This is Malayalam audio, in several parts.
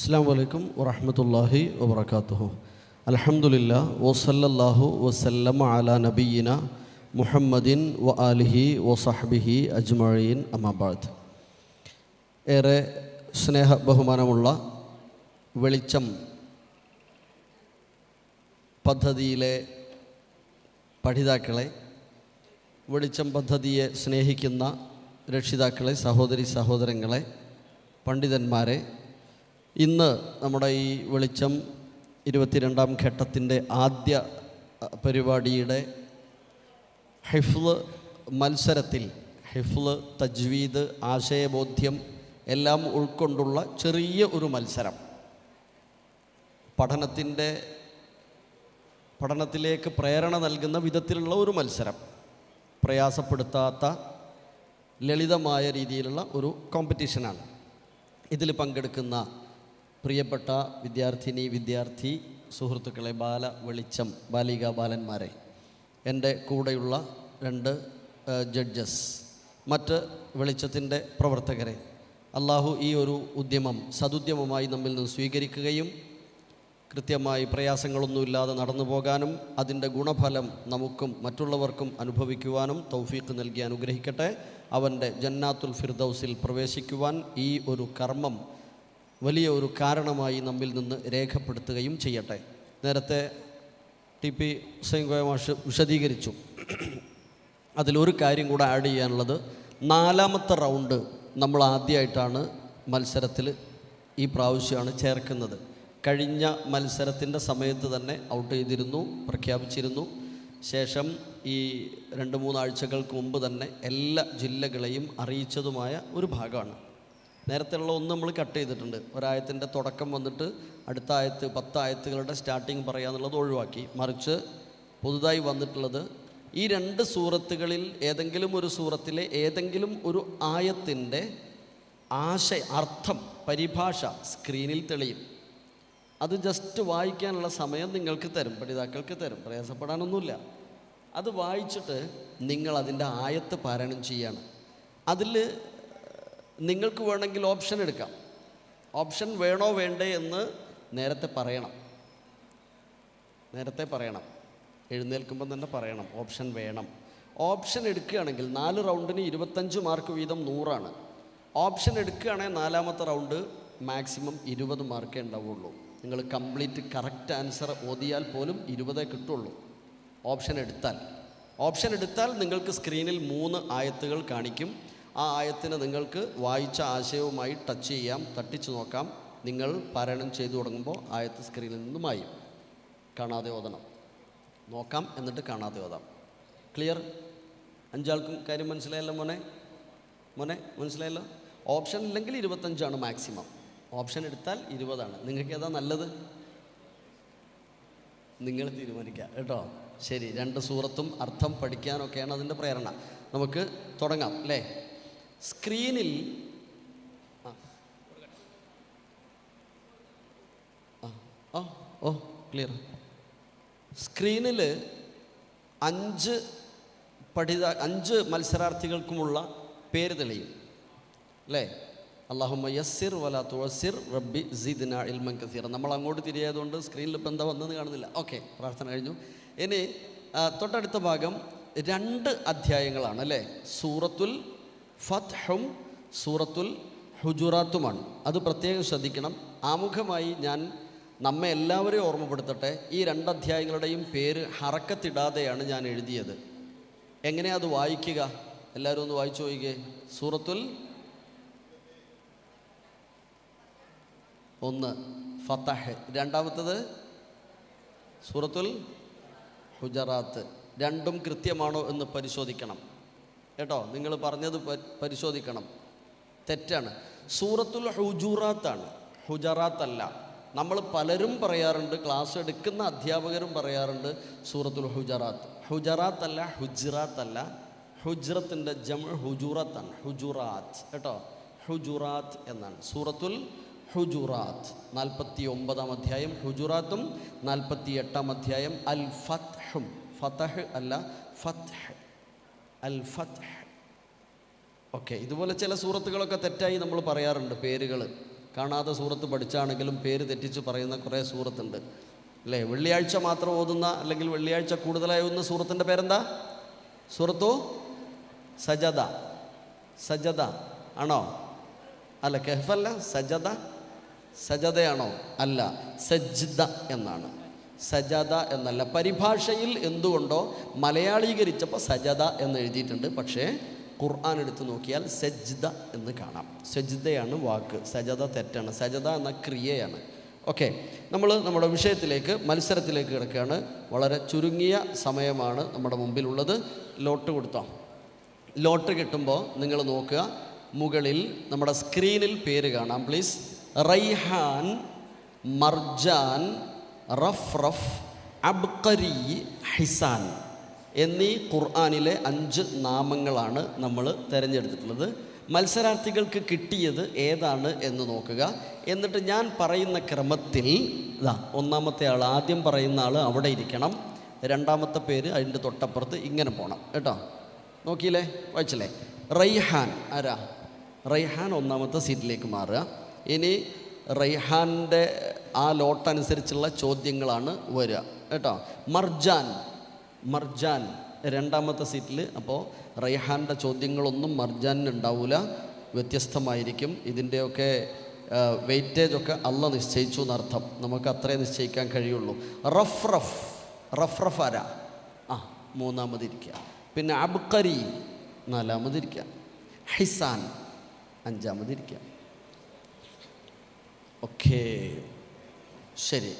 അസ്സലാമു അലൈക്കും വറഹ്മത്തുള്ളാഹി വബറകാതുഹു. അൽഹംദുലില്ലാഹ് വസല്ലല്ലാഹു വസല്ലമ അലാ നബിയിന മുഹമ്മദിൻ വ ആലിഹി വസഹ്ബിഹി അജ്മഈൻ അമ്മാ ബഅദ്. ഏറെ സ്നേഹ ബഹുമാനമുള്ള വെളിച്ചം പദ്ധതിയിലെ പഠിതാക്കളെ, വെളിച്ചം പദ്ധതിയെ സ്നേഹിക്കുന്ന രക്ഷിതാക്കളെ, സഹോദരി സഹോദരങ്ങളെ, പണ്ഡിതന്മാരെ, ഇന്ന് നമ്മുടെ ഈ വെളിച്ചം 22ാം ഘട്ടത്തിൻ്റെ ആദ്യ പരിപാടിയുടെ ഹിഫ്ള് മത്സരത്തിൽ ഹിഫ്ള്, തജ്വീദ്, ആശയബോധ്യം എല്ലാം ഉൾക്കൊണ്ടുള്ള ചെറിയ ഒരു മത്സരം, പഠനത്തിലേക്ക് പ്രേരണ നൽകുന്ന വിധത്തിലുള്ള ഒരു മത്സരം, പ്രയാസപ്പെടുത്താത്ത ലളിതമായ രീതിയിലുള്ള ഒരു കോമ്പറ്റീഷനാണ്. ഇതിൽ പങ്കെടുക്കുന്ന പ്രിയപ്പെട്ട വിദ്യാർത്ഥി സുഹൃത്തുക്കളെ, വെളിച്ചം ബാലികാ ബാലന്മാരെ, എൻ്റെ കൂടെയുള്ള 2 ജഡ്ജസ്, മറ്റ് വെളിച്ചത്തിൻ്റെ പ്രവർത്തകരെ, അള്ളാഹു ഈ ഒരു ഉദ്യമം സദുദ്യമമായി നമ്മിൽ നിന്ന് സ്വീകരിക്കുകയും കൃത്യമായി പ്രയാസങ്ങളൊന്നുമില്ലാതെ നടന്നു പോകാനും അതിൻ്റെ ഗുണഫലം നമുക്കും മറ്റുള്ളവർക്കും അനുഭവിക്കുവാനും തൗഫീഖ് നൽകി അനുഗ്രഹിക്കട്ടെ. അവൻ്റെ ജന്നാത്തുൽ ഫിർദൗസിൽ പ്രവേശിക്കുവാൻ ഈ ഒരു കർമ്മം വലിയ ഒരു കാരണമായി നമ്മിൽ നിന്ന് രേഖപ്പെടുത്തുകയും ചെയ്യട്ടെ. നേരത്തെ ടി പി ഹുസൈൻ കോയ മാഷ് വിശദീകരിച്ചു. അതിലൊരു കാര്യം കൂടെ ആഡ് ചെയ്യാനുള്ളത്, 4ാമത്തെ റൗണ്ട് നമ്മൾ ആദ്യമായിട്ടാണ് മത്സരത്തിൽ ഈ പ്രാവശ്യമാണ് ചേർക്കുന്നത്. കഴിഞ്ഞ മത്സരത്തിൻ്റെ സമയത്ത് തന്നെ ഔട്ട് ചെയ്തിരുന്നു, പ്രഖ്യാപിച്ചിരുന്നു. ശേഷം ഈ 2-3 ആഴ്ചകൾക്ക് മുമ്പ് തന്നെ എല്ലാ ജില്ലകളെയും അറിയിച്ചതുമായ ഒരു ഭാഗമാണ്. നേരത്തെ ഉള്ള ഒന്ന് നമ്മൾ കട്ട് ചെയ്തിട്ടുണ്ട്. ഒരായത്തിൻ്റെ തുടക്കം വന്നിട്ട് അടുത്ത ആയത്ത് 10 ആയത്തുകളുടെ സ്റ്റാർട്ടിങ് പറയാന്നുള്ളത് ഒഴിവാക്കി. മറിച്ച് പുതുതായി വന്നിട്ടുള്ളത് ഈ 2 സൂറത്തുകളിൽ ഏതെങ്കിലും ഒരു സൂറത്തിലെ ഏതെങ്കിലും ഒരു ആയത്തിൻ്റെ അർത്ഥം, പരിഭാഷ സ്ക്രീനിൽ തെളിയും. അത് ജസ്റ്റ് വായിക്കാനുള്ള സമയം നിങ്ങൾക്ക് തരും, പഠിതാക്കൾക്ക് തരും, പ്രയാസപ്പെടാനൊന്നുമില്ല. അത് വായിച്ചിട്ട് നിങ്ങൾ അതിൻ്റെ ആയത്ത് പാരായണം ചെയ്യാണ്. അതിൽ നിങ്ങൾക്ക് വേണമെങ്കിൽ ഓപ്ഷൻ എടുക്കാം. ഓപ്ഷൻ വേണോ വേണ്ടേ എന്ന് നേരത്തെ പറയണം. എഴുന്നേൽക്കുമ്പോൾ തന്നെ പറയണം ഓപ്ഷൻ വേണം. ഓപ്ഷൻ എടുക്കുകയാണെങ്കിൽ 4 റൗണ്ടിന് 25 മാർക്ക് വീതം 100ആണ്. ഓപ്ഷൻ എടുക്കുകയാണെങ്കിൽ 4ാമത്തെ റൗണ്ട് മാക്സിമം 20 മാർക്കേ ഉണ്ടാവുള്ളൂ. നിങ്ങൾ കംപ്ലീറ്റ് കറക്റ്റ് ആൻസർ ഓതിയാൽ പോലും 20 കിട്ടുള്ളൂ. ഓപ്ഷൻ എടുത്താൽ നിങ്ങൾക്ക് സ്ക്രീനിൽ 3 ആയത്തുകൾ കാണിക്കും. ആ ആയത്തിന് നിങ്ങൾക്ക് വായിച്ച ആശയവുമായി ടച്ച് ചെയ്യാം, തട്ടിച്ച് നോക്കാം. നിങ്ങൾ പാരായണം ചെയ്തു തുടങ്ങുമ്പോൾ ആയത്ത് സ്ക്രീനിൽ നിന്ന് മായും. കാണാതെ ഓതണം. നോക്കാം, എന്നിട്ട് കാണാതെ ഓതാം. ക്ലിയർ? 5 ആൾക്കും കാര്യം മനസ്സിലായല്ലോ? മോനെ മനസ്സിലായല്ലോ? ഓപ്ഷൻ ഇല്ലെങ്കിൽ 25ആണ് മാക്സിമം. ഓപ്ഷൻ എടുത്താൽ 20ആണ്. നിങ്ങൾക്ക് ഏതാ നല്ലത്? നിങ്ങൾ തീരുമാനിക്കുക കേട്ടോ. ശരി, 2 സൂറത്തും അർത്ഥം പഠിക്കാനൊക്കെയാണ് അതിൻ്റെ പ്രേരണ. നമുക്ക് തുടങ്ങാം അല്ലേ? സ്ക്രീനിൽ ക്ലിയർ. സ്ക്രീനിൽ 5 മത്സരാർത്ഥികൾക്കുമുള്ള പേര് തെളിയും അല്ലേ? അല്ലാഹുമ്മ യസ്സിർ വലാ തുഅസ്സിർ റബ്ബി സിദ്നാ ഇൽമൻ കസീറ. നമ്മൾ അങ്ങോട്ട് തിരിയായതുകൊണ്ട് സ്ക്രീനിൽ ഇപ്പം എന്താ വന്നതെന്ന് കാണുന്നില്ല. ഓക്കെ, പ്രാർത്ഥന കഴിഞ്ഞു. ഇനി തൊട്ടടുത്ത ഭാഗം 2 അധ്യായങ്ങളാണ് അല്ലേ? സൂറത്തുൽ ഫത്ഹും സൂറത്തുൽ ഹുജുറാത്തുമാണ്. അത് പ്രത്യേകം ശ്രദ്ധിക്കണം. ആമുഖമായി ഞാൻ നമ്മെ എല്ലാവരെയും ഓർമ്മപ്പെടുത്തട്ടെ, ഈ 2 അധ്യായങ്ങളുടെയും പേര് ഹറക്കത്തിടാതെയാണ് ഞാൻ എഴുതിയത്. എങ്ങനെയാ അത് വായിക്കുക? എല്ലാവരും ഒന്ന് വായിച്ചു നോക്കിക്കേ. സൂറത്തുൽ 1 ഫതഹ്, 2ാമത്തത് സൂറത്തുൽ ഹുജറാത്ത്. 2ഉം കൃത്യമാണോ എന്ന് പരിശോധിക്കണം കേട്ടോ. നിങ്ങൾ പറഞ്ഞത് പരിശോധിക്കണം. തെറ്റാണ്. സൂറത്തുൽ ഹുജുറാത്താണ്, ഹുജറാത്തല്ല. നമ്മൾ പലരും പറയാറുണ്ട്, ക്ലാസ് എടുക്കുന്ന അധ്യാപകരും പറയാറുണ്ട് സൂറത്തുൽ ഹുജറാത്ത്. ഹുജറാത്തല്ല, ഹുജ്റാത്തല്ല. ഹുജ്റത്തിൻ്റെ ജംഅ് ഹുജുറാത്താണ്, ഹുജുറാത്ത് കേട്ടോ. ഹുജുറാത്ത് എന്നാണ്. സൂറത്തുൽ ഹുജുറാത്ത് 49ാം അധ്യായം ഹുജുറാത്തും, 48ാം അധ്യായം അൽ ഫത്ഹും. ഫതഹ് അല്ല, ഫത്ഹ്, അൽ ഫത്ഹ്. ഓക്കെ, ഇതുപോലെ ചില സൂറത്തുകളൊക്കെ തെറ്റായി നമ്മൾ പറയാറുണ്ട് പേരുകൾ. കാണാത്ത സൂറത്ത് പഠിച്ചാണെങ്കിലും പേര് തെറ്റിച്ച് പറയുന്ന കുറേ സൂറത്തുണ്ട് അല്ലേ? വെള്ളിയാഴ്ച മാത്രം ഓതുന്ന അല്ലെങ്കിൽ വെള്ളിയാഴ്ച കൂടുതലായി ഓതുന്ന സൂറത്തിൻ്റെ പേരെന്താ? സൂറത്തു സജദ. സജദ ആണോ? അല്ല, കഹ്ഫല്ല, സജദ. സജദയാണോ? അല്ല, സജ്ദ എന്നാണ്. സജദ എന്നല്ല. പരിഭാഷയിൽ എന്തുകൊണ്ടോ മലയാളീകരിച്ചപ്പോൾ സജദ എന്ന് എഴുതിയിട്ടുണ്ട്. പക്ഷേ ഖുർആൻ എടുത്ത് നോക്കിയാൽ സജ്ദ എന്ന് കാണാം. സജ്ദയാണ് വാക്ക്, സജദ തെറ്റാണ്. സജദ എന്ന ക്രിയയാണ്. ഓക്കെ, നമ്മൾ നമ്മുടെ വിഷയത്തിലേക്ക്, മത്സരത്തിലേക്ക് കിടക്കുകയാണ്. വളരെ ചുരുങ്ങിയ സമയമാണ് നമ്മുടെ മുമ്പിലുള്ളത്. ലോട്ട് കൊടുത്തോ? ലോട്ട് കിട്ടുമ്പോൾ നിങ്ങൾ നോക്കുക, മുകളിൽ നമ്മുടെ സ്ക്രീനിൽ പേര് കാണാം പ്ലീസ്. റൈഹാൻ, മർജാൻ, റഫ്റഫ്, അബ്ഖരി, ഹിസാൻ എന്നീ ഖുർആനിലെ 5 നാമങ്ങളാണ് നമ്മൾ തിരഞ്ഞെടുത്തിട്ടുള്ളത്. മത്സരാർത്ഥികൾക്ക് കിട്ടിയത് ഏതാണ് എന്ന് നോക്കുക. എന്നിട്ട് ഞാൻ പറയുന്ന ക്രമത്തിൽ ഒന്നാമത്തെ ആൾ, ആദ്യം പറയുന്ന ആൾ അവിടെ ഇരിക്കണം. രണ്ടാമത്തെ പേര് അതിൻ്റെ തൊട്ടപ്പുറത്ത് ഇങ്ങനെ പോകണം കേട്ടോ. നോക്കിയില്ലേ? വായിച്ചില്ലേ? റൈഹാൻ ആരാ? റൈഹാൻ ഒന്നാമത്തെ സീറ്റിലേക്ക് മാറുക. ഇനി റൈഹാൻ്റെ ആ ലോട്ടനുസരിച്ചുള്ള ചോദ്യങ്ങളാണ് വരിക കേട്ടോ. മർജാൻ, മർജാൻ രണ്ടാമത്തെ സീറ്റിൽ. അപ്പോൾ റൈഹാൻ്റെ ചോദ്യങ്ങളൊന്നും മർജാനിന് ഉണ്ടാവില്ല, വ്യത്യസ്തമായിരിക്കും. ഇതിൻ്റെയൊക്കെ വെയിറ്റേജ് ഒക്കെ അള്ള നിശ്ചയിച്ചു എന്നർത്ഥം. നമുക്ക് അത്രേ നിശ്ചയിക്കാൻ കഴിയുള്ളൂ. റഫ്റഫ്, റഫ്റഫ് ആരാ? മൂന്നാമതിരിക്കുക. പിന്നെ അബ്ഖരി നാലാമതിരിക്കുക. ഹിസാൻ അഞ്ചാമതിരിക്കുക. ഓക്കേ, ശരി.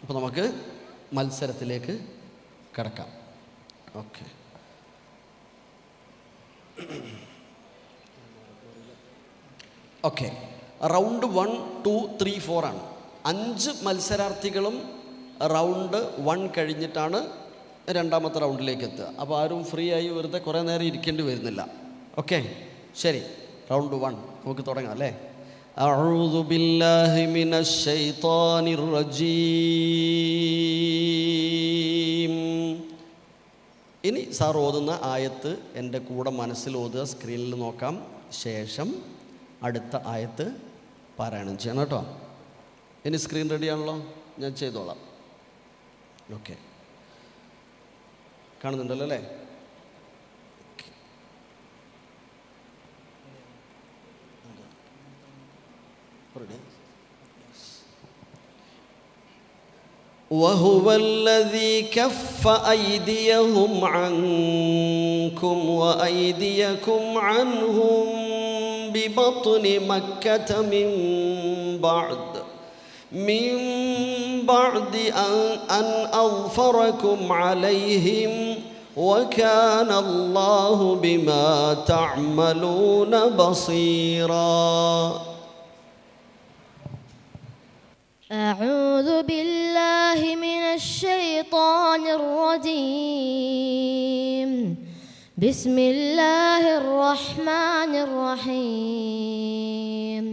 അപ്പോൾ നമുക്ക് മത്സരത്തിലേക്ക് കടക്കാം. Okay, okay. റൗണ്ട് 1, 2, 3, 4 ആണ്. 5 മത്സരാർത്ഥികളും റൗണ്ട് 1 കഴിഞ്ഞിട്ടാണ് രണ്ടാമത്തെ റൗണ്ടിലേക്ക് എത്തുക. അപ്പോൾ ആരും ഫ്രീ ആയി വെറുതെ കുറേ നേരം ഇരിക്കേണ്ടി വരുന്നില്ല. ഓക്കെ, ശരി. റൗണ്ട് 1 നമുക്ക് തുടങ്ങാം അല്ലേ? അഊദു ബില്ലാഹി മിനശ് ശൈത്വാനിർ റജീം. ഇനി സാർ ഓതുന്ന ആയത്ത് എൻ്റെ കൂടെ മനസ്സിൽ ഓതുക, സ്ക്രീനിൽ നോക്കാം. ശേഷം അടുത്ത ആയത്ത് പാരായണം ചെയ്യണം കേട്ടോ. ഇനി സ്ക്രീൻ റെഡിയാണല്ലോ? ഞാൻ ചെയ്തോളാം. ഓക്കെ, കാണുന്നുണ്ടല്ലോ അല്ലേ? وهو الذي كف أيديهم عنكم وأيديكم عنهم ببطن مكة من بعد أن أظفركم عليهم وكان الله بما تعملون بصيرا. أعوذ بالله من الشيطان الرجيم. بسم الله الرحمن الرحيم.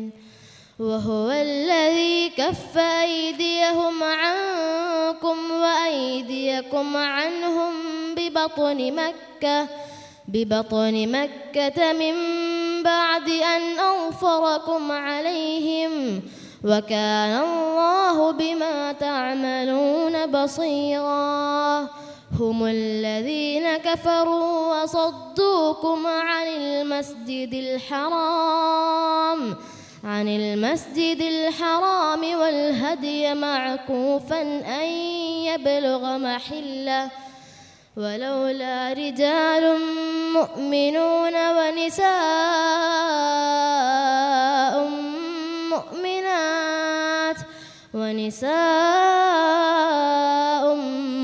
وهو الذي كف أيديهم عنكم وأيديكم عنهم ببطن مكة من بعد أن أظفركم عليهم وكان الله بما تعملون بصيرا. هم الذين كفروا وصدوكم عن المسجد الحرام والهدي معكوفا أن يبلغ محله ولولا رجال مؤمنون ونساء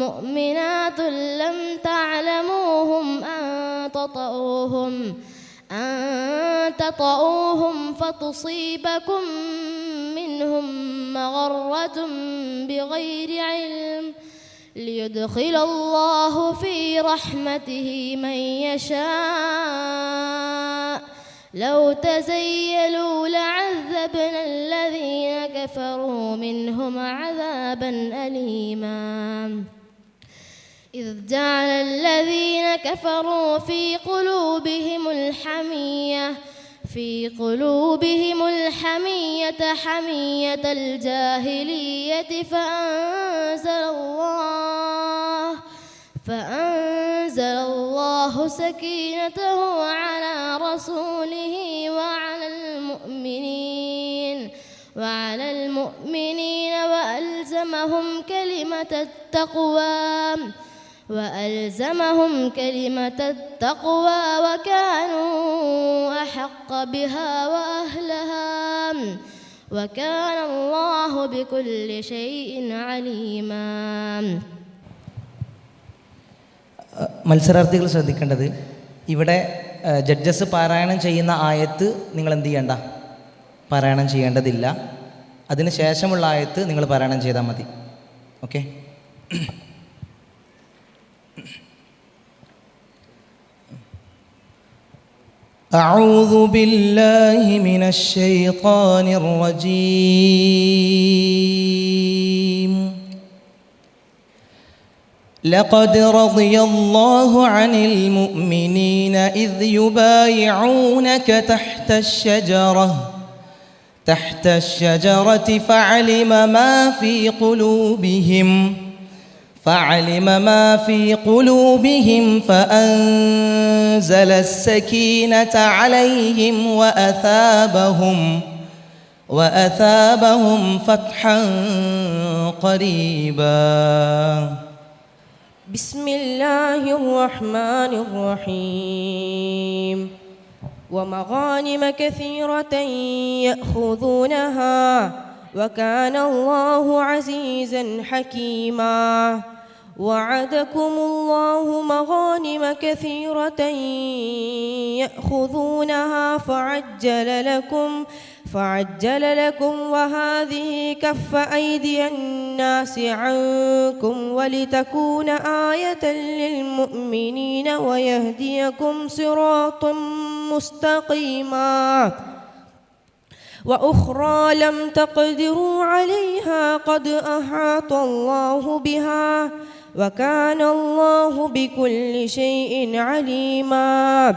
مؤمنات لم تعلموهم أن تطؤوهم فتصيبكم منهم مغرة بغير علم ليدخل الله في رحمته من يشاء. لو تزيلوا لعذبنا الذين كفروا منهم عذابا أليما. إذ جعل الذين كفروا في قلوبهم في قلوبهم الحمية حمية الجاهلية فأنزل الله سكينته على رسوله وعلى المؤمنين وألزمهم كلمة التقوى وكانوا أحق بها وأهلها وكان الله بكل شيء عليما. മത്സരാർത്ഥികൾ ശ്രദ്ധിക്കേണ്ടത്, ഇവിടെ ജഡ്ജസ് പാരായണം ചെയ്യുന്ന ആയത്ത് നിങ്ങൾ എന്ത് ചെയ്യേണ്ട, പാരായണം ചെയ്യേണ്ടതില്ല. അതിന് ശേഷമുള്ള ആയത്ത് നിങ്ങൾ പാരായണം ചെയ്താൽ മതി. ഓക്കെ. أعوذ بالله من الشيطان الرجيم. لقد رضي الله عن المؤمنين إذ يبايعونك تحت الشجرة فعلم ما في قلوبهم فأنزل السكينة عليهم وأثابهم فتحا قريبا. بسم الله الرحمن الرحيم. ومغانم كثيرة يأخذونها وكان الله عزيزا حكيما. وعدكم الله مغانم كثيرة يأخذونها فعجل لكم وهذه كف أيدي الناس عنكم ولتكون آية للمؤمنين ويهديكم صراطا مستقيما. وأخرى لم تقدروا عليها قد أحاط الله بها وكان الله بكل شيء عليما.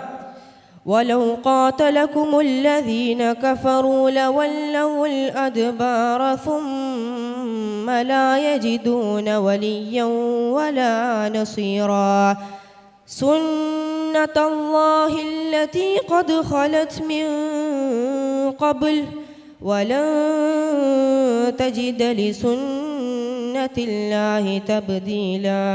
ولو قاتلكم الذين كفروا لولوا الأدبار ثم لا يجدون وليا ولا نصيرا. سنة الله التي قد خلت من قبل ولن تجد لسنة الله تبديلا.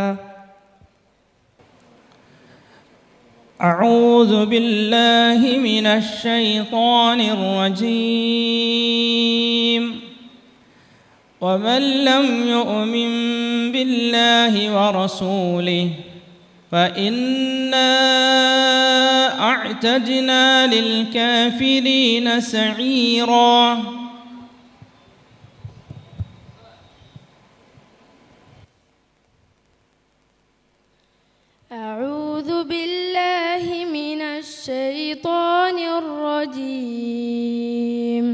أعوذ بالله من الشيطان الرجيم. ومن لم يؤمن بالله ورسوله فإنا أعتدنا للكافرين سعيرا. أعوذ بالله من الشيطان الرجيم.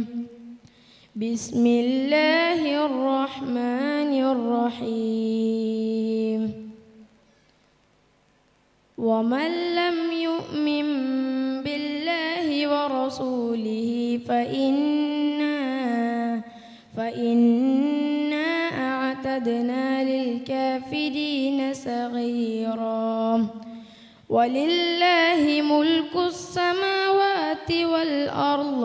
بسم الله الرحمن الرحيم. ومن لم يؤمن بالله ورسوله فإنا أعتدنا للكافرين سعيرا. ولله ملك السماوات والأرض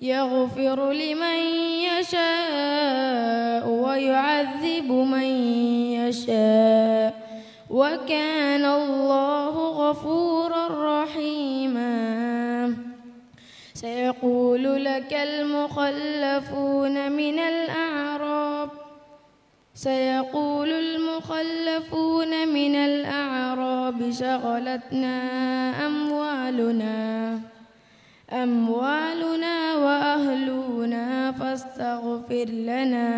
يغفر لمن يشاء ويعذب من يشاء وكان الله غفورا رحيما. سيقول لك المخلفون من الأعراب شغلتنا أموالنا وأهلنا فاستغفر لنا.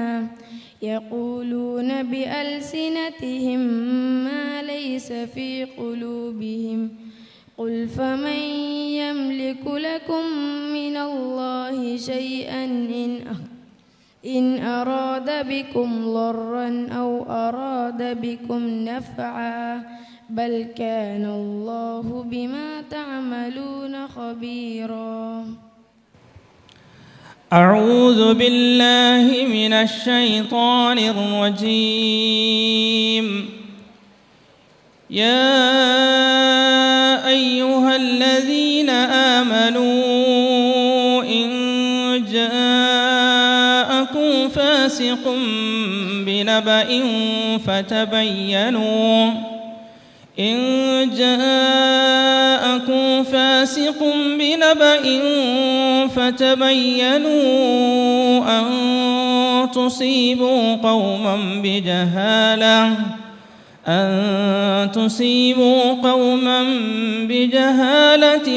يقولون بألسنتهم ما ليس في قلوبهم قل فمن يملك لكم من الله شيئا إن أراد بكم ضرا أو أراد بكم نفعا بل كان الله بما تعملون خبيرا. أعوذ بالله من الشيطان الرجيم. يا أيها الذين آمنوا إن جاءكم فاسق بنبأ فتبينوا أن تصيبوا قوما بجهالة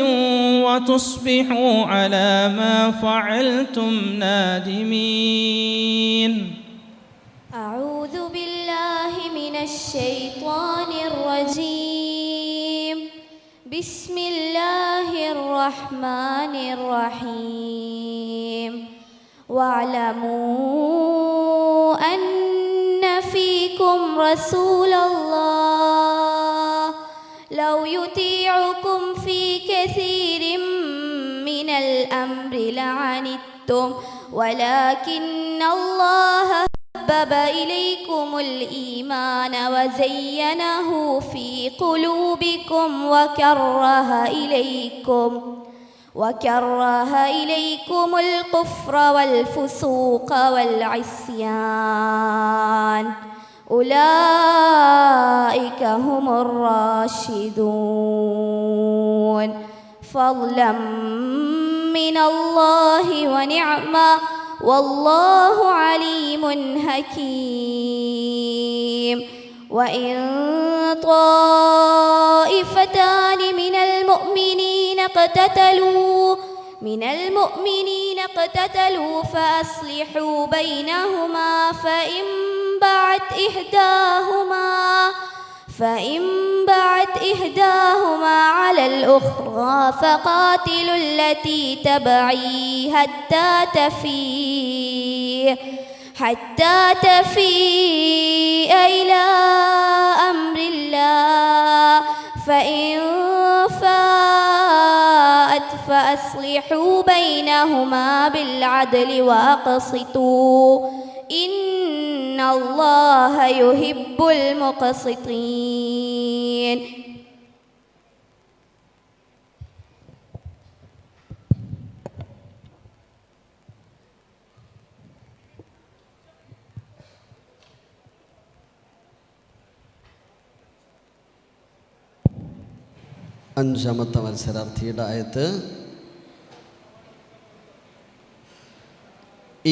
وتصبحوا على ما فعلتم نادمين. أعوذ بالله من الشيطان الرجيم. بسم الله الرحمن الرحيم. واعلموا أن فيكم رسول الله لو يطيعكم في كثير من الأمر لعنتم ولكن الله حبب إليكم الإيمان وزينه في قلوبكم وكره إليكم الكفر والفسوق والعصيان أولئك هم الراشدون فضلا من الله ونعمة والله عليم حكيم. وإن طائفتان من المؤمنين اقتتلوا فأصلحوا بينهما فإن بغت إحداهما على الأخرى فقاتلوا التي تبغي حتى تفيء إلى أمر الله فإن فاءت فأصلحوا بينهما بالعدل وأقسطوا إن الله يحب المقسطين. അഞ്ചാമത്തെ മത്സരാർത്ഥിയുടെ ആയത്ത്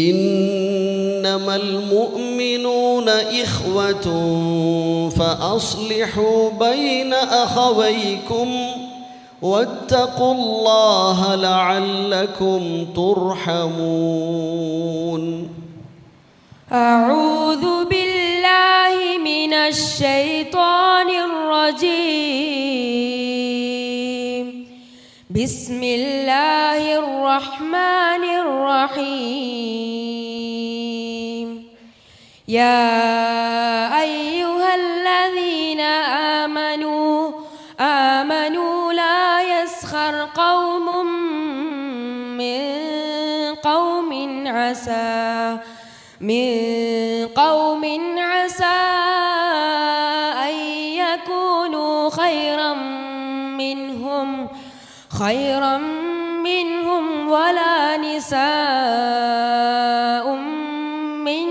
ഇന്നമൽ മുഅ്മിനൂന ഇഖ്വതുൻ ഫഅസ്ലിഹൂ ബൈന അഖവൈകും വത്തഖുല്ലാഹ ലഅല്ലകും തുർഹമൂൻ. أعوذ بالله من الشيطان الرجيم. بسم الله الرحمن الرحيم. يا أيها الذين آمنوا لا يسخر قوم من قوم عسى أن يكونوا خيرا منهم ولا نساء من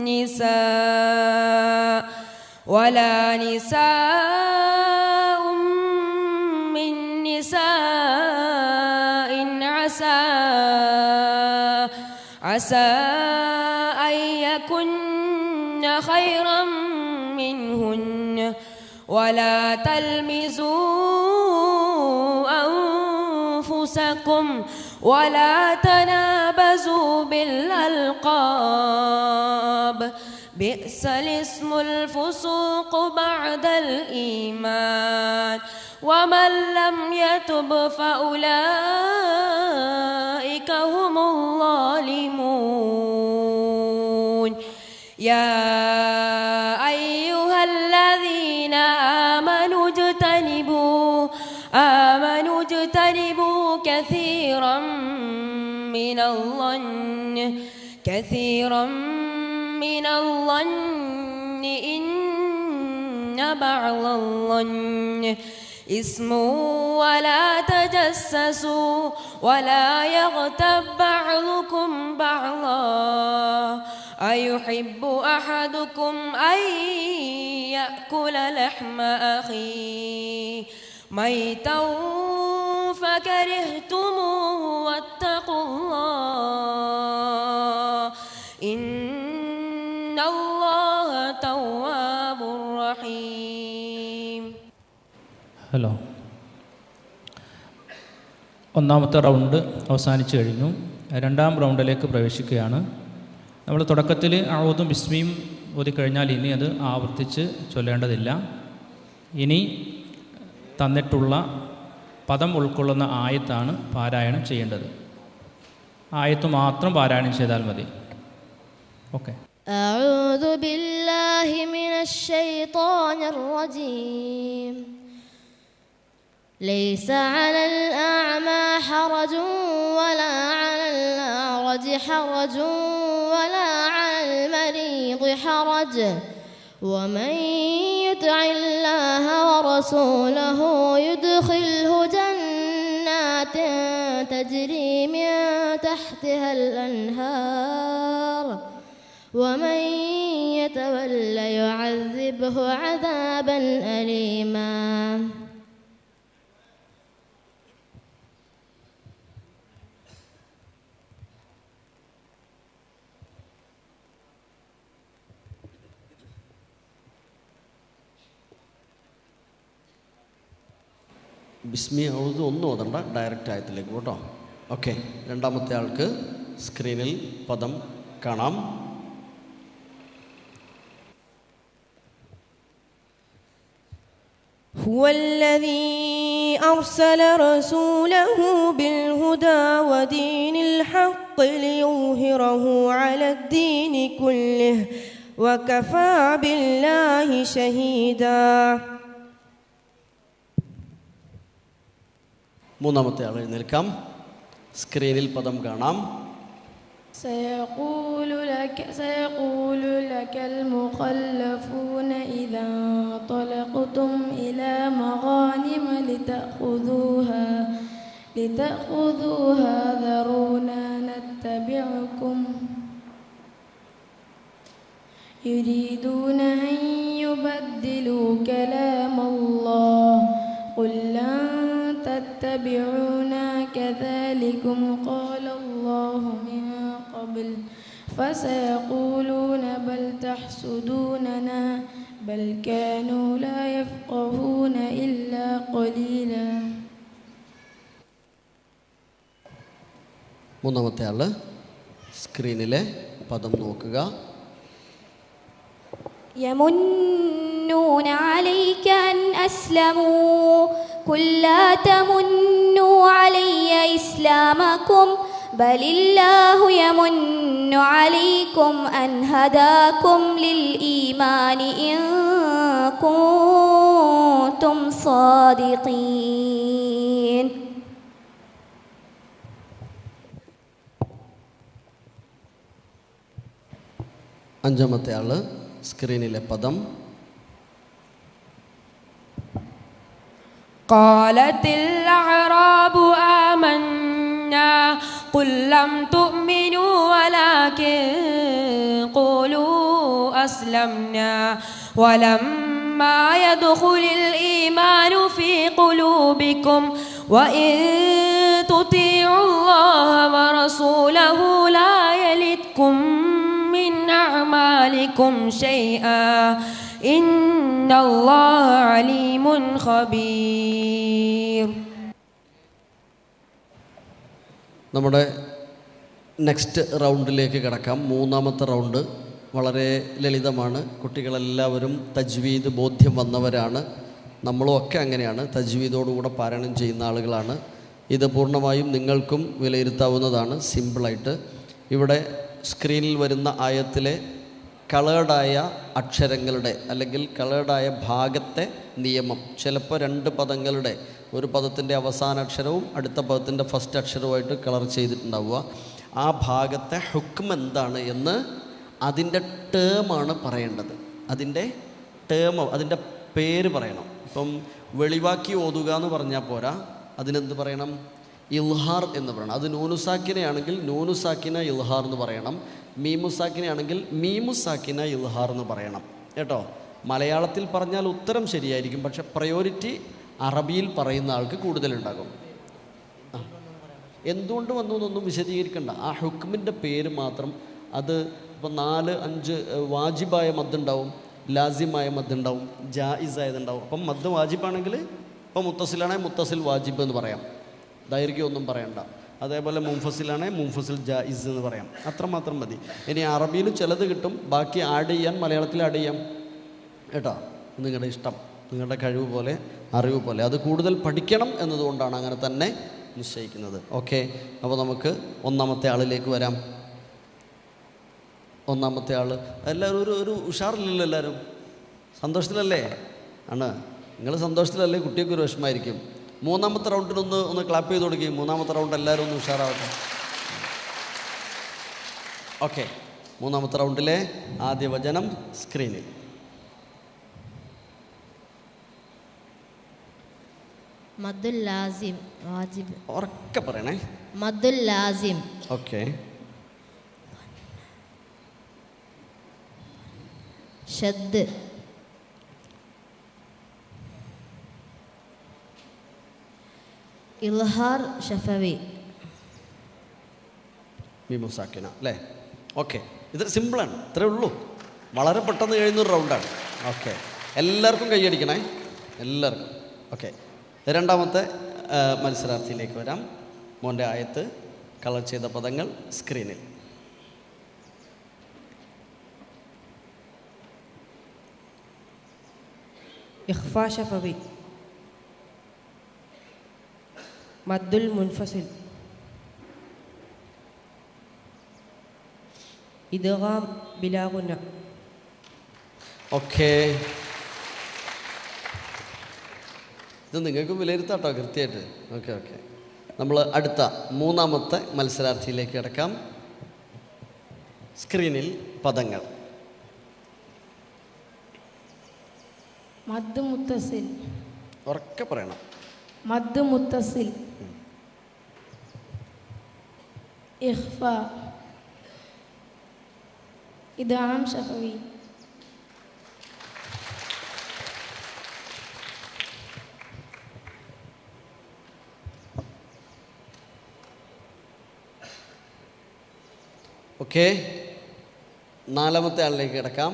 نساء عسى أن يكن خيرا منهن ولا تلمزوا أنفسكم ولا تنابزوا بالألقاب بئس الاسم الفسوق بعد الإيمان ومن لم يتب فأولئك هم الظالمون. يا أيها الذين آمنوا اجتنبوا كثيرا من من الظن كثيرا من الظن إن بعض الظن إثم ولا تجسسوا ولا يغتب بعضكم بعضا أيحب أحدكم أن يأكل لحم أخيه ميتا فكرهتموه واتقوا الله إن الله تواب رحيم. ഹലോ, ഒന്നാമത്തെ റൗണ്ട് അവസാനിച്ചു കഴിഞ്ഞു. രണ്ടാം റൗണ്ടിലേക്ക് പ്രവേശിക്കുകയാണ്. നമ്മൾ തുടക്കത്തിൽ അഊദും ബിസ്മിയും ഓതി കഴിഞ്ഞാൽ ഇനി അത് ആവർത്തിച്ച് ചൊല്ലേണ്ടതില്ല. ഇനി തന്നിട്ടുള്ള പദം ഉൾക്കൊള്ളുന്ന ആയത്താണ് പാരായണം ചെയ്യേണ്ടത്. ആയത്ത് മാത്രം പാരായണം ചെയ്താൽ മതി. ഓക്കെ. أعوذ بالله من الشيطان الرجيم. ليس على الأعمى حرج ولا على الأعرج حرج ولا على المريض حرج ومن يطع الله ورسوله يدخله جنات تجري من تحتها الأنهار ومن يتول يعذبه عذابا أليما. ബിസ്മി ഔദു ഒന്നും ഓതണ്ട, ഡയറക്റ്റ് ആയത്തിലേക്ക് കേട്ടോ. ഓക്കെ, രണ്ടാമത്തെ ആൾക്ക് സ്ക്രീനിൽ പദം കാണാം. هو الذي أرسل رسوله بالهدى ودين الحق ليظهره على الدين كله وكفى بالله شهيدا. മൂന്നാമത്തെ ആൾ എഴുന്നേൽക്കാം. സ്ക്രീനിൽ പദം കാണാം. سيقول لك المخلفون إذا انطلقتم إلى مغانم لتأخذوها ذرونا نتبعكم يريدون أن يبدلوا كلام الله قل لن تتبعونا كذلكم قال الله من قبل فسيقولون بل تحسدوننا بل كانوا لا يفقهون إلا قليلا. മൂന്നാമത്തെ ആള് സ്ക്രീനിലെ പദം നോക്കുക. يمنون عليك أن أسلموا قل لا تمنوا علي إسلامكم بل الله يمن عليكم أن هداكم للإيمان إن كنتم صادقين. അഞ്ചാമത്തെ ആള് സ്ക്രീനിലെ പദം. قالت الأعراب آمنا قل لم تؤمنوا ولكن قولوا أسلمنا ولما يدخل الإيمان في قلوبكم وإن تطيعوا الله ورسوله لا يلدكم من أعمالكم شيئا إن الله عليم خبير. നമ്മുടെ നെക്സ്റ്റ് റൗണ്ടിലേക്ക് കിടക്കാം. മൂന്നാമത്തെ റൗണ്ട് വളരെ ലളിതമാണ്. കുട്ടികളെല്ലാവരും തജ്വീദ് ബോധ്യം വന്നവരാണ്. നമ്മളും ഒക്കെ അങ്ങനെയാണ്, തജ്വീദോടുകൂടെ പാരായണം ചെയ്യുന്ന ആളുകളാണ്. ഇത് പൂർണ്ണമായും നിങ്ങൾക്കും വിലയിരുത്താവുന്നതാണ്. സിമ്പിളായിട്ട് ഇവിടെ സ്ക്രീനിൽ വരുന്ന ആയത്തിലെ കളേർഡായ അക്ഷരങ്ങളുടെ അല്ലെങ്കിൽ കളേർഡായ ഭാഗത്തെ നിയമം, ചിലപ്പോൾ രണ്ട് പദങ്ങളുടെ ഒരു പദത്തിൻ്റെ അവസാന അക്ഷരവും അടുത്ത പദത്തിൻ്റെ ഫസ്റ്റ് അക്ഷരവുമായിട്ട് കളർ ചെയ്തിട്ടുണ്ടാവുക. ആ ഭാഗത്തെ ഹുക്ം എന്താണ് എന്ന് അതിൻ്റെ ടേമാണ് പറയേണ്ടത്. അതിൻ്റെ ടേമോ അതിൻ്റെ പേര് പറയണം. ഇപ്പം വെളിവാക്കി ഓതുക എന്ന് പറഞ്ഞാൽ പോരാ, അതിനെന്ത് പറയണം? ഇൽഹാർ എന്ന് പറയണം. അത് നൂനുസാക്കിനയാണെങ്കിൽ നൂനുസാക്കിന ഇൽഹാർ എന്ന് പറയണം. മീമുസാക്കിനയാണെങ്കിൽ മീമുസാക്കിന ഇൽഹാർ എന്ന് പറയണം കേട്ടോ. മലയാളത്തിൽ പറഞ്ഞാൽ ഉത്തരം ശരിയായിരിക്കും, പക്ഷെ പ്രയോറിറ്റി അറബിയിൽ പറയുന്ന ആൾക്ക് കൂടുതലുണ്ടാകും. എന്തുകൊണ്ട് വന്നു എന്നൊന്നും വിശദീകരിക്കണ്ട. ആ ഹുക്മിൻ്റെ പേര് മാത്രം. അത് ഇപ്പോൾ 4-5 വാജിബായ മദ്ദുണ്ടാവും, ലാസിമായ മദ്ദുണ്ടാവും, ജായിസായതുണ്ടാവും. അപ്പം മദ് വാജിബാണെങ്കിൽ ഇപ്പോൾ മുത്തസിലാണെങ്കിൽ മുത്തസിൽ വാജിബ് എന്ന് പറയാം, ദൈർഘ്യമൊന്നും പറയണ്ട. അതേപോലെ മുൻഫസിലാണെങ്കിൽ മുൻഫസിൽ ജായിസ് എന്ന് പറയാം. അത്രമാത്രം മതി. ഇനി അറബിയിൽ ചിലത് കിട്ടും, ബാക്കി ആഡ് ചെയ്യാൻ മലയാളത്തിൽ ആഡ് ചെയ്യാം കേട്ടോ. നിങ്ങളുടെ ഇഷ്ടം, നിങ്ങളുടെ കഴിവ് പോലെ, അറിവ് പോലെ. അത് കൂടുതൽ പഠിക്കണം എന്നതുകൊണ്ടാണ് അങ്ങനെ തന്നെ നിശ്ചയിക്കുന്നത്. ഓക്കെ, അപ്പോൾ നമുക്ക് ഒന്നാമത്തെ ആളിലേക്ക് വരാം. ഒന്നാമത്തെ ആൾ എല്ലാവരും ഒരു ഉഷാറില്ലല്ലോ? എല്ലാവരും സന്തോഷത്തിലല്ലേ? ആണ്. നിങ്ങൾ സന്തോഷത്തിലല്ലേ? കുട്ടിയൊക്കെ ഒരു വിഷമമായിരിക്കും. മൂന്നാമത്തെ റൗണ്ടിനൊന്ന് ക്ലാപ്പ് ചെയ്ത് കൊടുക്കുകയും മൂന്നാമത്തെ റൗണ്ട് എല്ലാവരും ഒന്ന് ഉഷാറാവട്ടെ. ഓക്കെ, മൂന്നാമത്തെ റൗണ്ടിലെ ആദ്യ വചനം സ്ക്രീനിൽ. മദ്ദുൽ ലാസിം വാജിബ്. ഉറക്കെ പറയണേ. മദ്ദുൽ ലാസിം. ഓക്കെ. ഷദ്. ഇൽഹാർ ഷഫവി. മീമുസാക്കിന അല്ലേ? ഓക്കെ, ഇത് സിമ്പിളാണ്. ഇത്രേ ഉള്ളൂ. വളരെ പെട്ടെന്ന് കഴിയുന്നൊരു റൗണ്ടാണ്. ഓക്കെ, എല്ലാവർക്കും കൈയടിക്കണേ, എല്ലാവർക്കും. ഓക്കെ, രണ്ടാമത്തെ മത്സരാർത്ഥിയിലേക്ക് വരാം. മോൻ്റെ ആയത്ത് കളർ ചെയ്ത പദങ്ങൾ സ്ക്രീനിൽ. ഇഖ്ഫാ ഷഫവി. മദ്ദുൽ മുൻഫസിൽ. ഇദ്ഗാം ബിലാ ഗുന്ന. ഓക്കെ, ഇത് നിങ്ങൾക്ക് വിലയിരുത്താട്ടോ കൃത്യമായിട്ട്. ഓക്കെ ഓക്കെ, നമ്മൾ അടുത്ത മൂന്നാമത്തെ മത്സരാർത്ഥിയിലേക്ക് കിടക്കാം. സ്ക്രീനിൽ പദങ്ങൾ. മദ് മുത്തസിൽ. ഉറക്കെ പറയണം. മദ് മുത്തസിൽ. ഇഖ്ഫ. ഇദ്ഗാം ഷഫവി. ഓക്കെ, നാലാമത്തെ ആളിലേക്ക് കിടക്കാം.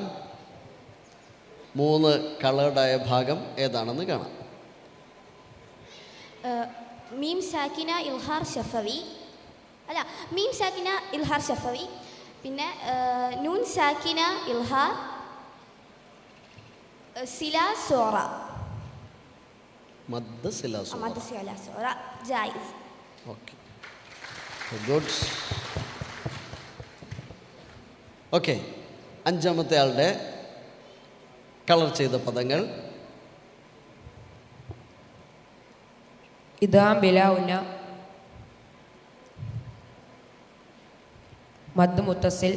3 കളേർഡായ ഭാഗം ഏതാണെന്ന് കാണാം. മീം സാക്കിന ഇൽഹാർ ഷഫവി. അല്ല, മീം സാക്കിന ഇൽഹാർ ഷഫവി. പിന്നെ നൂൻ സാക്കിന ഇൽഹാർ സില സോറ. മദ് സില സോറ. മദ് സില സോറ ജായിസ്. Okay, good. ഓക്കെ, അഞ്ചാമത്തെ ആളുടെ കളർ ചെയ്ത പദങ്ങൾ. ഇദ്ഗാം ബിലാ ഗുന്ന. മദ് മുത്തസിൽ.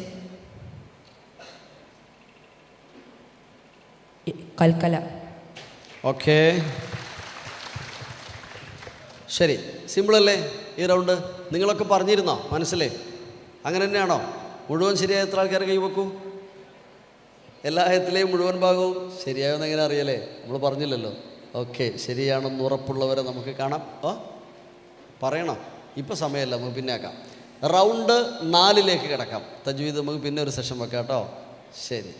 കൽക്കല. ഓക്കെ, ശരി. സിമ്പിളല്ലേ ഈ റൗണ്ട്? നിങ്ങളൊക്കെ പറഞ്ഞിരുന്നോ? മനസ്സിലേ? അങ്ങനെ തന്നെയാണോ? മുഴുവൻ ശരിയായ എത്ര ആൾക്കാർ കൈവെക്കൂ? എല്ലാ ആയത്തിലെയും മുഴുവൻ ഭാഗവും ശരിയായെന്ന് എങ്ങനെ അറിയല്ലേ? നമ്മൾ പറഞ്ഞില്ലല്ലോ. ഓക്കെ, ശരിയാണെന്ന് ഉറപ്പുള്ളവരെ നമുക്ക് കാണാം. പറയണം. ഇപ്പം സമയമല്ല, നമുക്ക് പിന്നെ ആക്കാം. റൗണ്ട് 4ലേക്ക് കിടക്കാം. തജ്വീദ് നമുക്ക് പിന്നെ ഒരു സെഷൻ വെക്കാം കേട്ടോ. ശരി,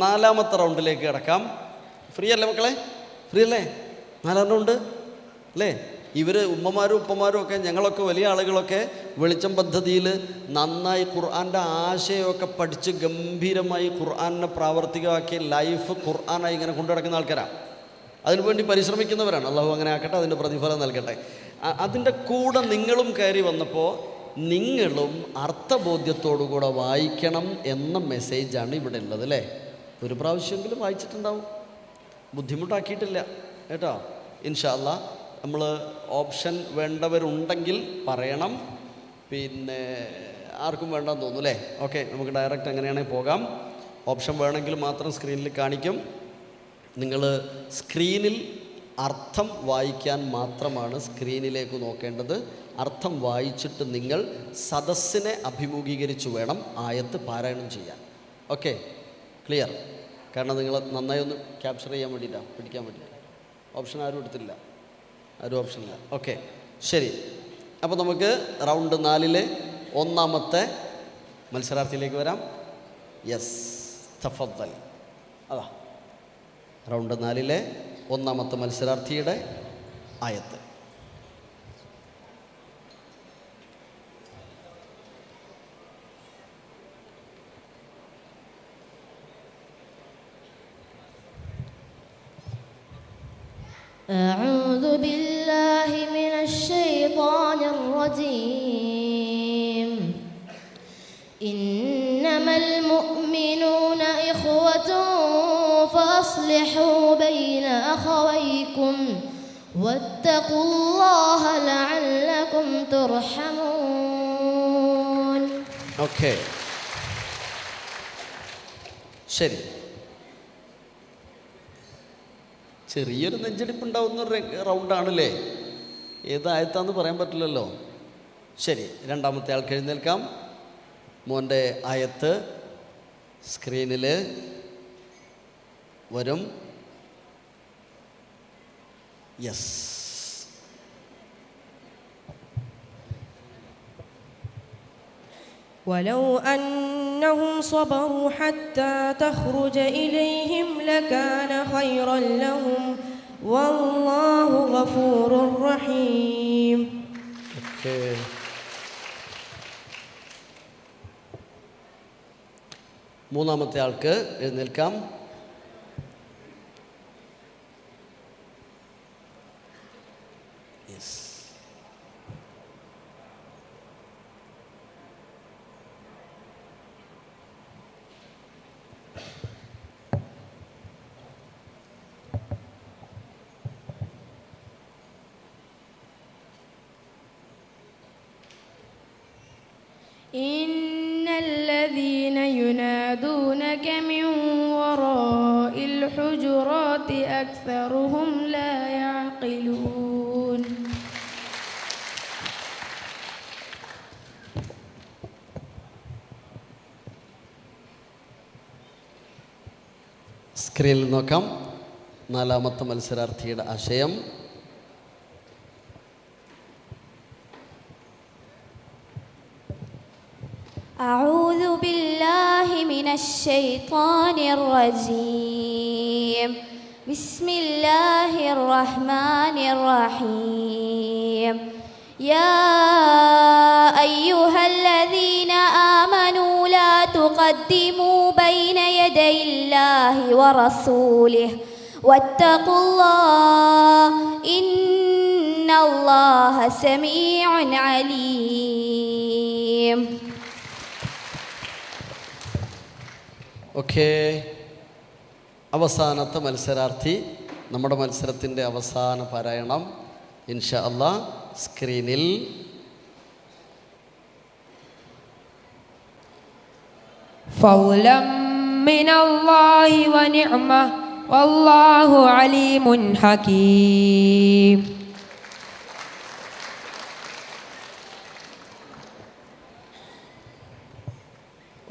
4ാമത്തെ റൗണ്ടിലേക്ക് കിടക്കാം. ഫ്രീ അല്ലേ മക്കളെ? ഫ്രീ അല്ലേ? 4 റൗണ്ട് അല്ലേ? ഇവർ ഉമ്മമാരും ഉപ്പമാരും ഒക്കെ, ഞങ്ങളൊക്കെ വലിയ ആളുകളൊക്കെ വെളിച്ചം പദ്ധതിയിൽ നന്നായി ഖുർആൻ്റെ ആശയമൊക്കെ പഠിച്ച് ഗംഭീരമായി ഖുർആനെ പ്രാവർത്തികമാക്കി ലൈഫ് ഖുർആനായി ഇങ്ങനെ കൊണ്ടു നടക്കുന്ന ആൾക്കാരാണ്. അതിനുവേണ്ടി പരിശ്രമിക്കുന്നവരാണ്. അള്ളാഹു അങ്ങനെ ആക്കട്ടെ, അതിൻ്റെ പ്രതിഫലം നൽകട്ടെ. അതിൻ്റെ കൂടെ നിങ്ങളും കയറി വന്നപ്പോൾ നിങ്ങളും അർത്ഥബോധ്യത്തോടുകൂടെ വായിക്കണം എന്ന മെസ്സേജാണ് ഇവിടെ ഉള്ളത് അല്ലേ? ഒരു പ്രാവശ്യമെങ്കിലും വായിച്ചിട്ടുണ്ടാവും, ബുദ്ധിമുട്ടാക്കിയിട്ടില്ല കേട്ടോ. ഇൻഷാ അല്ലാഹ് നമ്മൾ ഓപ്ഷൻ വേണ്ടവരുണ്ടെങ്കിൽ പറയണം. പിന്നെ ആർക്കും വേണ്ടെന്ന് തോന്നുന്നു അല്ലേ? ഓക്കെ, നമുക്ക് ഡയറക്റ്റ് അങ്ങനെയാണെങ്കിൽ പോകാം. ഓപ്ഷൻ വേണമെങ്കിൽ മാത്രം സ്ക്രീനിൽ കാണിക്കും. നിങ്ങൾ സ്ക്രീനിൽ അർത്ഥം വായിക്കാൻ മാത്രമാണ് സ്ക്രീനിലേക്ക് നോക്കേണ്ടത്. അർത്ഥം വായിച്ചിട്ട് നിങ്ങൾ സദസ്സിനെ അഭിമുഖീകരിച്ച് വേണം ആയത്ത് പാരായണം ചെയ്യാൻ. Okay, clear? കാരണം നിങ്ങൾ നന്നായി ഒന്ന് ക്യാപ്ചർ ചെയ്യാൻ വേണ്ടിയിട്ടാണ്, പിടിക്കാൻ വേണ്ടിയിട്ടാണ്. ഓപ്ഷൻ ആരും എടുത്തില്ല, ആരും ഓപ്ഷനില്ല. ഓക്കെ, ശരി. അപ്പോൾ നമുക്ക് റൗണ്ട് 4 ഒന്നാമത്തെ മത്സരാർത്ഥിയിലേക്ക് വരാം. യെസ്, തഫദ്ദൽ. അതാ റൗണ്ട് 4 ഒന്നാമത്തെ മത്സരാർത്ഥിയുടെ ആയത്ത്. أعوذ بالله من الشيطان الرجيم إنما المؤمنون إخوة فأصلحوا بين أخويكم واتقوا الله لعلكم ترحمون. ഓക്കെ, ശരി. ചെറിയൊരു നെഞ്ചടിപ്പുണ്ടാവുന്ന റൗണ്ടാണല്ലേ? ഏതായത്താന്ന് പറയാൻ പറ്റില്ലല്ലോ. ശരി, രണ്ടാമത്തെ ആൾക്ക് എഴുന്നേൽക്കാം. മോൻ്റെ ആയത്ത് സ്ക്രീനിൽ വരും. യെസ്. ولو أنهم صبروا حتى تخرج إليهم لكان خيرا لهم والله غفور رحيم. മൂന്നാമത്തെ ആൾക്ക് എഴുന്നേൽക്കാം. യെസ്. إن الذين ينادونك من وراء الحجرات أكثرهم لا يعقلون. സ്ക്രീനിൽ നോക്കാം. നാലാമത്തെ മത്സരാർത്ഥിയുടെ ആശയം. أعوذ بالله من الشيطان الرجيم. بسم الله الرحمن الرحيم. يا أيها الذين آمنوا لا تقدموا بين يدي الله ورسوله واتقوا الله إن الله سميع عليم. ഓക്കെ, അവസാനത്തെ മത്സരാർത്ഥി. നമ്മുടെ മത്സരത്തിൻ്റെ അവസാന പാരായണം ഇൻഷാ അല്ലാഹ് സ്ക്രീനിൽ. فضلا من الله ونعمة والله عليم حكيم.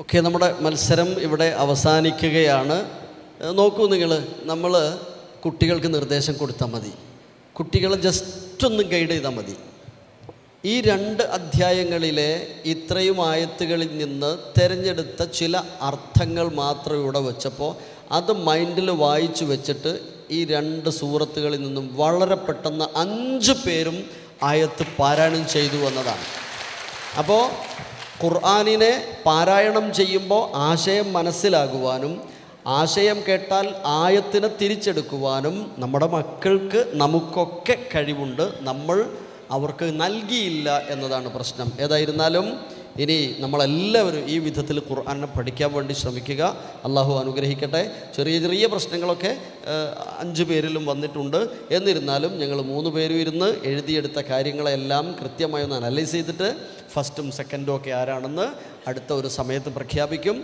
ഓക്കെ, നമ്മുടെ മത്സരം ഇവിടെ അവസാനിക്കുകയാണ്. നോക്കൂ നിങ്ങൾ, നമ്മൾ കുട്ടികൾക്ക് നിർദ്ദേശം കൊടുത്താൽ മതി, കുട്ടികളെ ജസ്റ്റ് ഒന്ന് ഗൈഡ് ചെയ്താൽ മതി. ഈ 2 അധ്യായങ്ങളിലെ ഇത്രയും ആയത്തുകളിൽ നിന്ന് തിരഞ്ഞെടുത്ത ചില അർത്ഥങ്ങൾ മാത്രം ഇവിടെ വെച്ചപ്പോൾ അത് മൈൻഡിൽ വായിച്ചു വെച്ചിട്ട് ഈ 2 സൂറത്തുകളിൽ നിന്നും വളരെ പെട്ടെന്ന് 5 പേരും ആയത്ത് പാരായണം ചെയ്തു എന്നതാണ്. അപ്പോൾ ഖുർആനിനെ പാരായണം ചെയ്യുമ്പോൾ ആശയം മനസ്സിലാകുവാനും ആശയം കേട്ടാൽ ആയത്തിനെ തിരിച്ചെടുക്കുവാനും നമ്മുടെ മക്കൾക്ക് നമുക്കൊക്കെ കഴിവുണ്ട്. നമ്മൾ അവർക്ക് നൽകിയില്ല എന്നതാണ് പ്രശ്നം. ഏതായിരുന്നാലും ഇനി നമ്മളെല്ലാവരും ഈ വിധത്തിൽ ഖുർആനെ പഠിക്കാൻ വേണ്ടി ശ്രമിക്കുക. അള്ളാഹു അനുഗ്രഹിക്കട്ടെ. ചെറിയ ചെറിയ പ്രശ്നങ്ങളൊക്കെ 5 പേരിലും വന്നിട്ടുണ്ട്. എന്നിരുന്നാലും ഞങ്ങൾ 3 പേരും ഇരുന്ന് എഴുതിയെടുത്ത കാര്യങ്ങളെല്ലാം കൃത്യമായി ഒന്ന് അനലൈസ് ചെയ്തിട്ട് ഫസ്റ്റും സെക്കൻഡും ഒക്കെ ആരാണെന്ന് അടുത്ത ഒരു സമയത്ത് പ്രഖ്യാപിക്കും.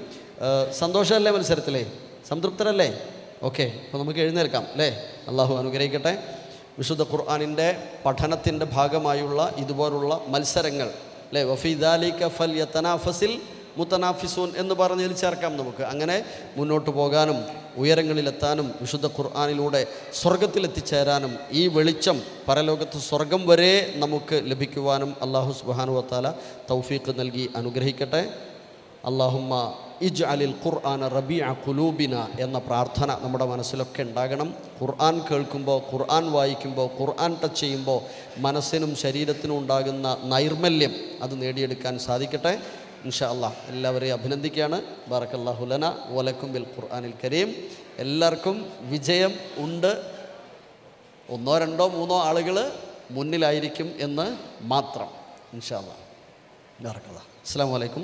സന്തോഷമല്ലേ മത്സരത്തിലേ? സംതൃപ്തരല്ലേ? ഓക്കെ, അപ്പോൾ നമുക്ക് എഴുന്നേൽക്കാം അല്ലേ? അള്ളാഹു അനുഗ്രഹിക്കട്ടെ. വിശുദ്ധ ഖുർആനിൻ്റെ പഠനത്തിൻ്റെ ഭാഗമായുള്ള ഇതുപോലുള്ള മത്സരങ്ങൾ അല്ലേ, വഫീ ദാലിക ഫൽയതനാഫസിൽ മുതനാഫിസൂൻ എന്ന് പറഞ്ഞതിൽ ചേർക്കാം നമുക്ക്. അങ്ങനെ മുന്നോട്ട് പോകാനും ഉയരങ്ങളിലെത്താനും വിശുദ്ധ ഖുർആനിലൂടെ സ്വർഗത്തിലെത്തിച്ചേരാനും ഈ വെളിച്ചം പരലോകത്ത് സ്വർഗം വരെ നമുക്ക് ലഭിക്കുവാനും അല്ലാഹു സുബ്ഹാനഹു വ തആല തൗഫീഖ് നൽകി അനുഗ്രഹിക്കട്ടെ. അല്ലാഹുമ്മ ഇജ്അലിൽ ഖുർആന റബീഅ ഖുലൂബിന എന്ന പ്രാർത്ഥന നമ്മുടെ മനസ്സിലൊക്കെ ഉണ്ടാകണം. ഖുർആൻ കേൾക്കുമ്പോൾ, ഖുർആൻ വായിക്കുമ്പോൾ, ഖുർആൻ ടച്ച് ചെയ്യുമ്പോൾ മനസ്സിനും ശരീരത്തിനും ഉണ്ടാകുന്ന നൈർമല്യം അത് നേടിയെടുക്കാൻ സാധിക്കട്ടെ. ഇൻഷാ അല്ലാഹ് എല്ലാവരെയും അഭിനന്ദിക്കുകയാണ്. ബാറക്കല്ലാഹു ലന വലക്കും ബിൽ ഖുർആനിൽ കരീം. എല്ലാവർക്കും വിജയം ഉണ്ട്. 1, 2, 3 ആളുകൾ മുന്നിലായിരിക്കും എന്ന് മാത്രം. ഇൻഷാ അല്ലാഹ്. ബാറക്കല്ലാഹ്. അസ്സലാമു അലൈക്കും.